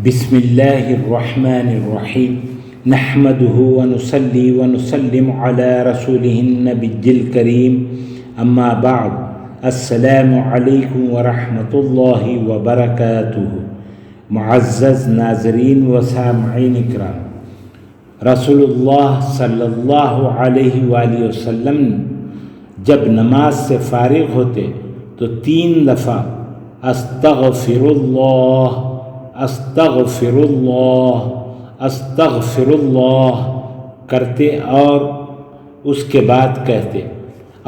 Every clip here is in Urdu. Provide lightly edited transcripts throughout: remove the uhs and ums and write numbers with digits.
بسم اللہ الرحمن الرحیم نحمده ونصلی ونسلم علی رسولہ النبی الکریم اما بعد السلام علیکم ورحمۃ اللہ وبرکاتہ۔ معزز ناظرین و سامعین اکرام، رسول اللہ صلی اللہ علیہ وآلہ وسلم جب نماز سے فارغ ہوتے تو 3 دفعہ استغفر اللہ استغفر اللہ استغفر اللہ کرتے اور اس کے بعد کہتے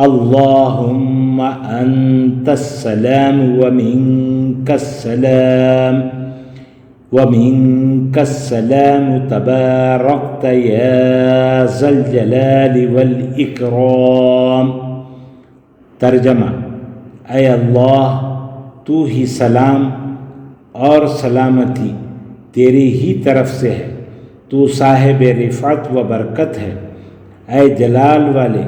اللہم انت السلام ومنک السلام ومنک السلام تبارکت یا ذا الجلال والاکرام۔ ترجمہ: اے اللہ، تو ہی سلام اور سلامتی تیری ہی طرف سے ہے، تو صاحب رفعت و برکت ہے، اے جلال والے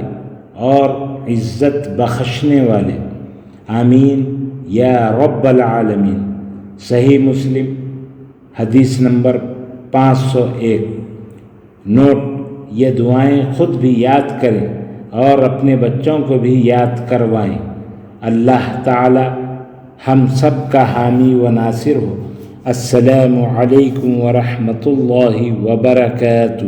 اور عزت بخشنے والے، آمین یا رب العالمین۔ صحیح مسلم حدیث نمبر 501۔ نوٹ: یہ دعائیں خود بھی یاد کریں اور اپنے بچوں کو بھی یاد کروائیں۔ اللہ تعالی ہم سب کا حامی و ناصر ہو۔ السلام علیکم ورحمۃ اللہ وبرکاتہ۔